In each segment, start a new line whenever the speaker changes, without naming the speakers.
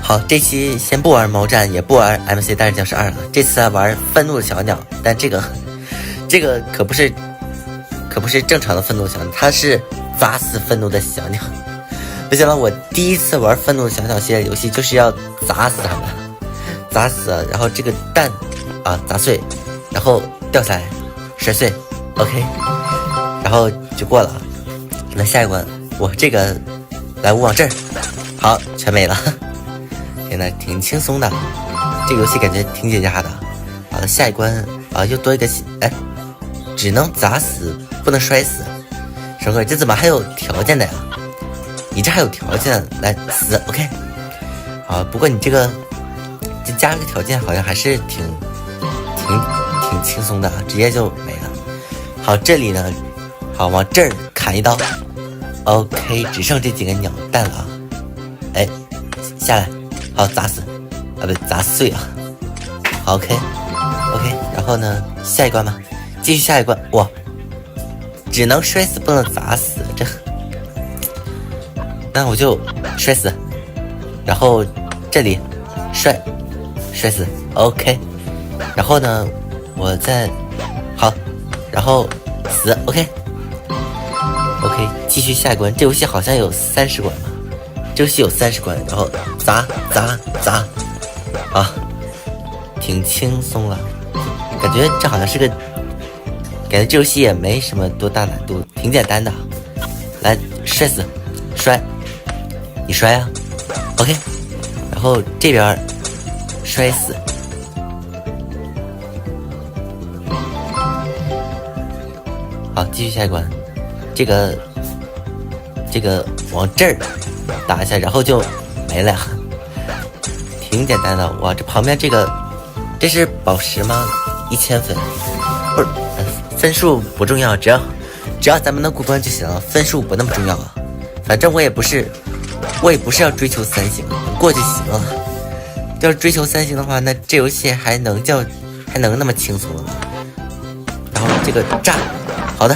好，这期先不玩猫战，也不玩 MC 大战僵尸2了，这次玩愤怒的小鸟。但这个可不是正常的愤怒小鸟，它是砸死愤怒的小鸟。没想到我第一次玩愤怒的小鸟系列游戏就是要砸死它们，砸死，然后这个蛋啊砸碎，然后掉下来摔碎 ，OK， 然后就过了。那下一关我这个来勿忘这儿，好，全没了。天呐，挺轻松的，这个游戏感觉挺解压的。好的，下一关啊，又多一个只能砸死，不能摔死。什么？这怎么还有条件的呀？你这还有条件来死 ？OK。好，不过你这加了个条件，好像还是挺轻松的，直接就没了。好，这里呢，好往这儿砍一刀。OK， 只剩这几个鸟蛋了啊！哎，下来。好，砸死，啊不，砸碎了。好 ，OK， 然后呢，下一关吧，继续下一关。哇，只能摔死，不能砸死，这，那我就摔死，然后这里摔死 ，OK， 然后呢，我再好，然后死 ，OK， 继续下一关。这游戏好像有30关吧。这游戏有30关，然后砸，啊，挺轻松了，感觉这好像是个，感觉这游戏也没什么多大难度，挺简单的。来，摔死，摔，你摔啊 ，OK， 然后这边摔死，好，继续下一关，这个往这儿打一下，然后就没了，挺简单的。哇，这旁边这是宝石吗？1000分，不是，分数不重要，只要咱们能过关就行了，分数不那么重要啊。反正我也不是要追求3星，过就行了。要是追求3星的话，那这游戏还能那么轻松了吗？然后这个炸，好的，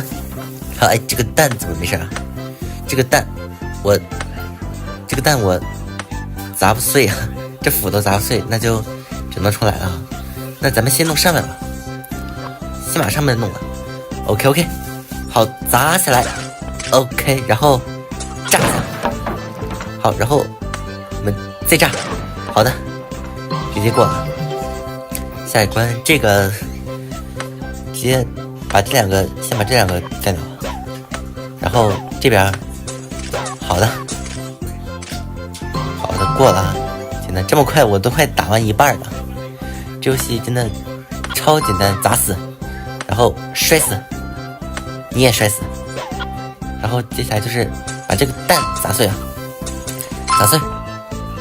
好，哎，这个蛋怎么没事啊？这个蛋我砸不碎啊，这斧头砸不碎，那就只能重来了。那咱们先弄上面吧，先把上面弄了。OK， 好，砸起来 ，OK， 然后炸，好，然后我们再炸，好的，直接过了。下一关这个直接把先把这两个干掉，然后这边好的过了。天哪，这么快我都快打完一半了，这游戏真的超简单，砸死，然后摔死，你也摔死，然后接下来就是把这个蛋砸碎了，砸碎，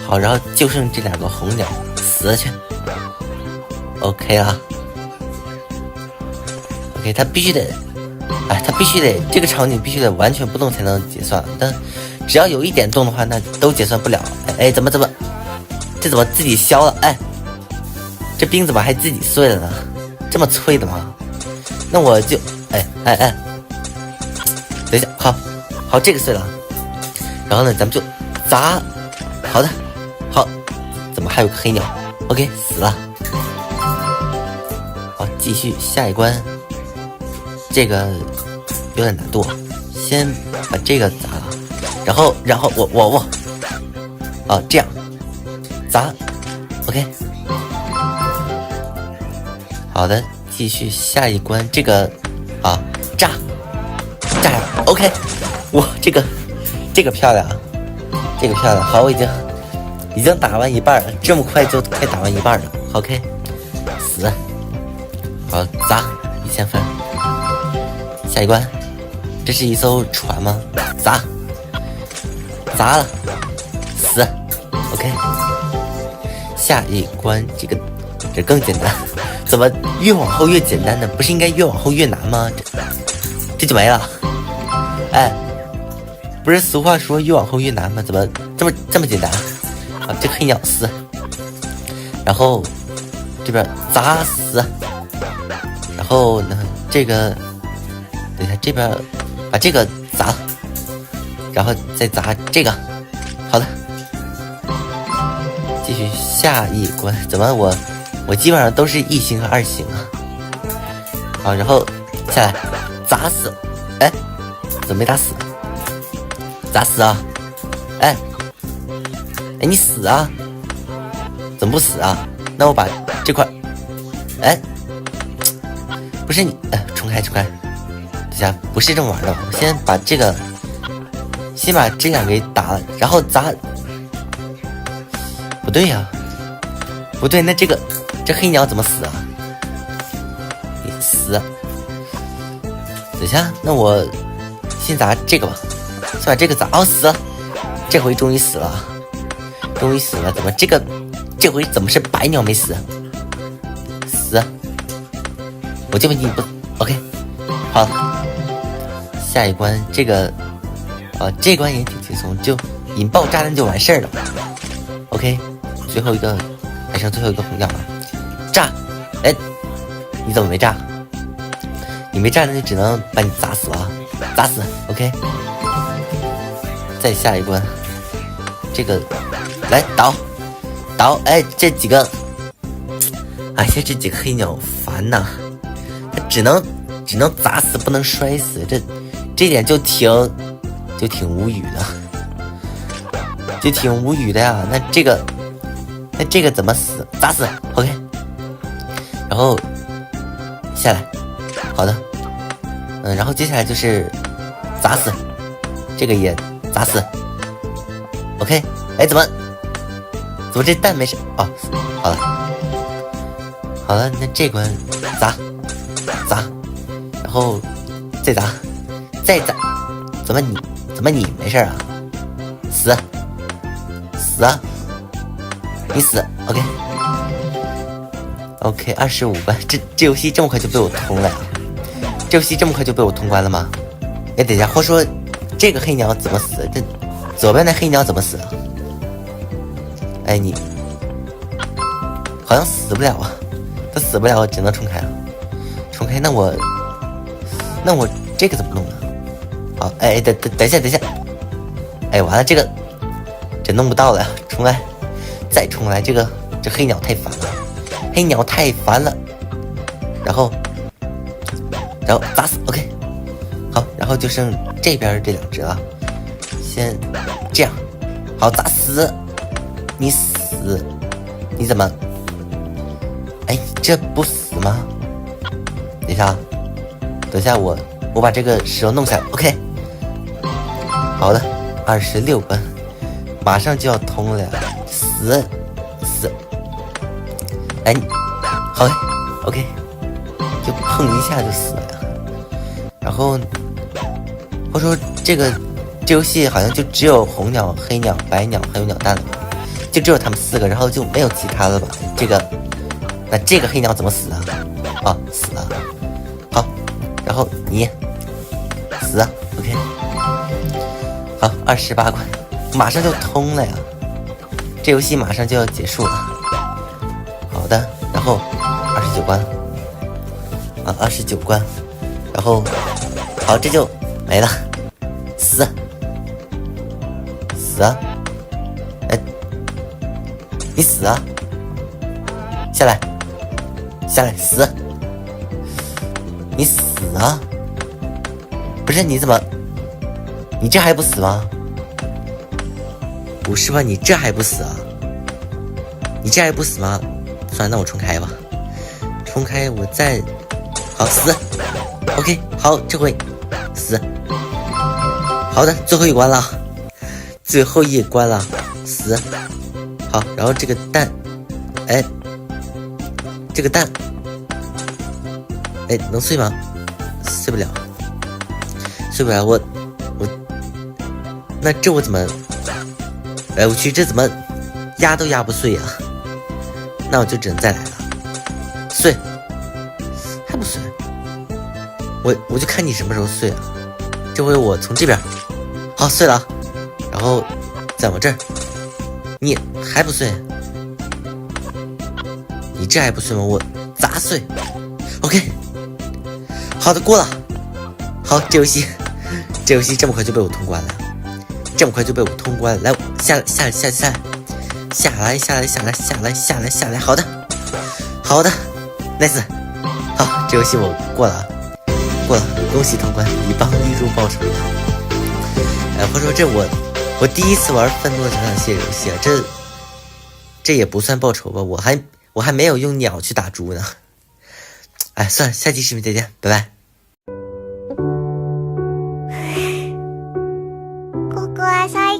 好，然后就剩这两个红鸟，死了去 OK 了。 OK， 他必须得这个场景必须得完全不动才能结算，但只要有一点动的话，那都结算不了。哎，怎么这怎么自己消了？哎，这冰怎么还自己碎了呢？这么脆的吗？那我就哎，等一下，好，这个碎了，然后呢，咱们就砸，好的，好，怎么还有个黑鸟 ？OK， 死了。好，继续下一关，这个有点难度，先把这个砸了，然后我啊，这样砸 OK， 好的，继续下一关，这个啊炸 OK， 哇，这个漂亮，这个漂亮。好，我已经打完一半了，这么快就快打完一半了 OK， 死，好，砸1000分。下一关，这是一艘船吗？砸了，死 OK。下一关这更简单，怎么越往后越简单呢？不是应该越往后越难吗？这就没了。哎，不是俗话说越往后越难吗？怎么这么简单啊？这黑鸟死，然后这边砸死，然后呢这个等一下这边把这个砸了，然后再砸这个，好的，继续下一关。怎么我基本上都是1星和2星啊？好，然后下来砸死，哎，怎么没打死？砸死啊！哎，你死啊？怎么不死啊？那我把这块，哎，不是你，重开，等下不是这么玩的，我先把这个，先把这两个给打了，然后砸，不对呀，不对，那这黑鸟怎么死啊？你死，等一下，那我先砸这个吧，先把这个砸，哦，死了，这回终于死了，怎么这回怎么是白鸟没死？死！我就问你不 OK？ 好，下一关这个这关也挺轻松，就引爆炸弹就完事儿了。OK， 最后一个还剩最后一个红鸟了，炸！哎，你怎么没炸？你没炸，那就只能把你砸死了，砸死 OK。再下一关，这个来倒，哎，这几个，哎呀，这几个黑鸟烦呐，它只能砸死，不能摔死，这点就挺无语的，呀。那这个怎么死？砸死 OK。然后下来，好的，然后接下来就是砸死，这个也砸死 OK。哎，怎么这蛋没事？哦，好了，那这关砸，然后再砸，怎么你没事啊？死啊！你死 OK 25关，这游戏这么快就被我通了呀？这游戏这么快就被我通关了吗？哎，等一下，话说这个黑鸟怎么死？这左边的黑鸟怎么死啊？哎，你好像死不了啊，他死不了，只能重开了。那我这个怎么弄呢？好，哎，等一下，哎，完了，这弄不到了呀，再重来，这黑鸟太烦了，然后砸死 OK。好，然后就剩这边这两只了，先这样，好，砸死。你死，你怎么？哎，这不死吗？等一下，我把这个石头弄下来 ，OK。好的，26关，马上就要通了，死，哎，好 ，OK， 就碰一下就死了呀。然后，或者说这游戏好像就只有红鸟、黑鸟、白鸟还有鸟蛋了。就只有他们4个，然后就没有其他的吧？那这个黑鸟怎么死啊？啊，死了。好，然后你死啊 ，OK。好，28关，马上就通了呀！这游戏马上就要结束了。好的，然后29关，啊，29关，然后好，这就没了，死啊！你死啊！下来死！你死啊！不是你怎么？你这还不死吗？不是吧？你这还不死啊？你这还不死吗？算了，那我重开吧。重开，我再好死。OK， 好，这回死。好的，最后一关了，死。好，然后这个蛋，哎，这个蛋，哎，能碎吗？碎不了，我，那这我怎么？哎，我去，这怎么压都压不碎呀？那我就只能再来了，碎，还不碎？我就看你什么时候碎啊？这回我从这边，好，碎了，然后再往这儿。你还不碎？你这还不碎吗？我砸碎 OK。 好的，过了。好，这游戏这么快就被我通关了，来，下下来，好的，nice， 好，这游戏我过了，恭喜通关，你帮绿柱报仇。话说我第一次玩愤怒的小鸟系列游戏啊，这也不算报仇吧，我还没有用鸟去打猪呢。哎，算了，下期视频再见，拜拜。
ここは最